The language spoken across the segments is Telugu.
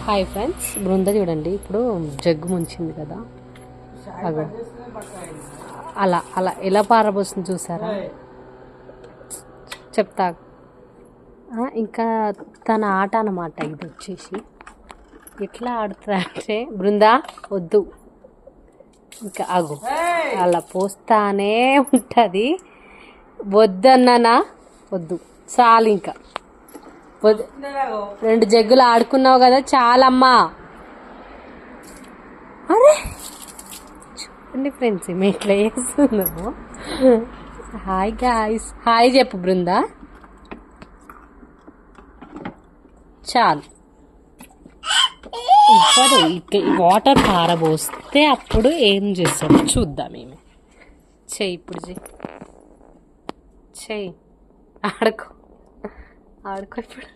హాయ్ ఫ్రెండ్స్, బృంద చూడండి ఇప్పుడు జగ్గు ముంచింది కదా, అగో అలా అలా ఎలా పారబోస్తుంది చూసారా. చెప్తా ఇంకా తన ఆట అన్నమాట. ఇది వచ్చేసి ఎట్లా ఆడుతుంది అంటే, బృందా వద్దు ఇంకా అగు అలా పోస్తానే ఉంటుంది. వద్దన్నానా వద్దు చాలు, ఇంకా వద్దు. 2 జగ్గులు ఆడుకున్నావు కదా చాలమ్మా. అరే చూడండి ఫ్రెండ్స్, మేము ఇట్లా చేస్తున్నాము. హాయ్ గాయ్స్, హాయ్ చెప్పు బృందా. చాలు, ఇప్పుడు వాటర్ పారబోస్తే అప్పుడు ఏం చేస్తాము చూద్దాం. ఏమి చెయ్యి, ఇప్పుడు చెయ్యి ఆడుకో ఆడుకో. ఇప్పుడు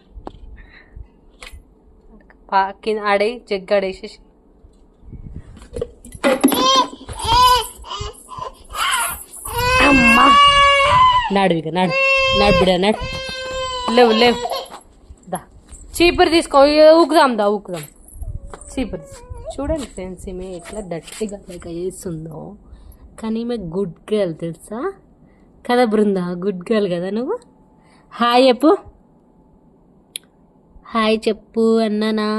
కింద ఆడే జగ్గు ఆడేసేసి అమ్మా నడువిక నడు బిడ్డ నడు. లేవు లేవు, దా చీపురు తీసుకో, ఊకుదాం దా ఊకుదాం. చీపురు చూడండి ఫ్రెండ్స్, ఈమె ఎట్లా డట్టిగా లేక చేస్తుందో. కానీ ఈమె గుడ్ గర్ల్ తెలుసా కదా బృందా, గుడ్ గర్ల్ కదా నువ్వు. హాయ్ చెప్పు, హాయ్ చెప్పు అన్నానా.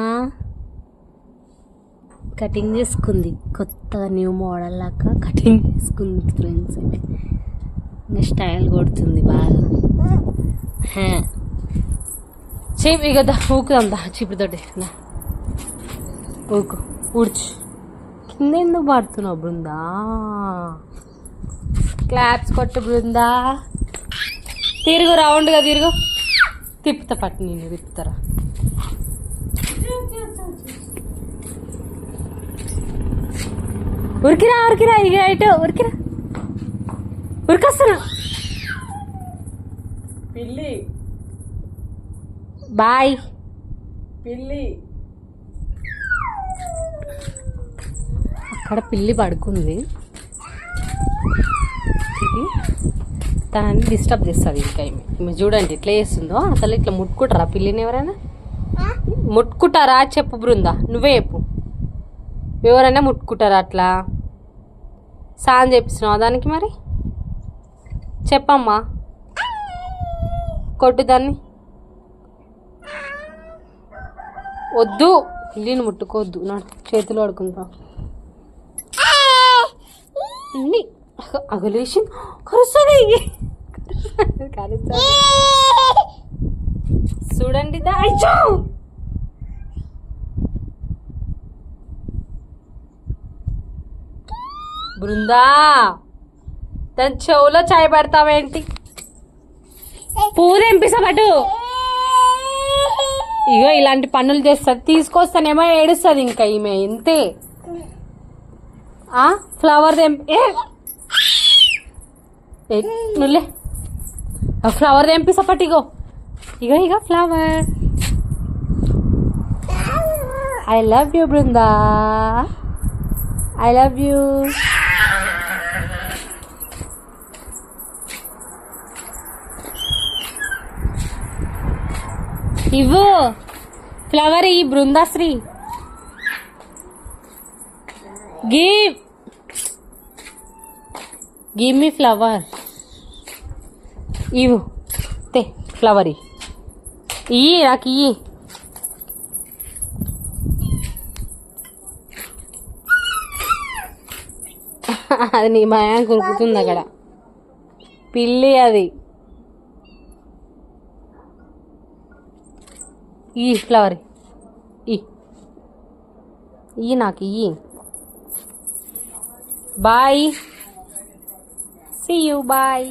కటింగ్ చేసుకుంది, కొత్తగా న్యూ మోడల్ లాగా కటింగ్ చేసుకుంది ఫ్రెండ్స్. ఇంకా స్టైల్ కొడుతుంది బాగా. చేపి కదా ఊకుదాం దా చీపుతోటి. ఊకు ఊడ్చు. కింద ఎందుకు పడుతున్నావు బృందా? క్లాప్స్ కొట్టు బృందా. తిరుగు, రౌండ్గా తిరుగు. తిప్పుతా పట్టు, నేను తిప్పుతారా. ఉరికిరా ఉరికిరా, ఇక ఇటు ఉరికిరా, ఉరికొస్తున్నా. పిల్లి బాయ్ పిల్లి. అక్కడ పిల్లి పడుకుంది, తనని డిస్టర్బ్ చేస్తుంది. ఇంకా ఈమె చూడండి ఎట్లా చేస్తుందో. అసలు ఇట్లా ముట్టుకుంటారా పిల్లిని? ఎవరైనా ముట్టుకుంటారా చెప్పు బృందా, నువ్వే చెప్పు. ఎవరైనా ముట్టుకుంటారా అట్లా? సాయం చేపిస్తున్నావా దానికి? మరి చెప్పమ్మా, కొట్టు దాన్ని. వద్దు, పిల్లిని ముట్టుకోవద్దు, నా చేతులు ఆడుకుంటా. అగలేసి కరుస్తుంది చూడండి. బృందా తన చెవులో చాయ్ పడతావేంటి? పువ్వు తెంపిస్తామటు. ఇగో ఇలాంటి పనులు చేస్తుంది, తీసుకొస్తానేమో ఏడుస్తుంది. ఇంకా ఈమె ఇంతే. ఫ్లవర్ తెంపి నువ్వులే, ఫ్లవర్ తెంపిస్తా పట్టు. ఇగో ఇగో ఇగో flower. I love you Brinda, I love you. ఇవ్వు ఫ్లవర్, ఈ బృందాశ్రీ. Give me flower. ఇవ్వు తే ఫ్లవర్, ఇయ్యి నాకు ఇయ్యి. అది నీ మాయా కురుకుతుంది అక్కడ, పిల్లి అది. ఈ ఫ్లవర్ ఇయ్యి నాకు ఇయ్యి. Bye, see you, bye.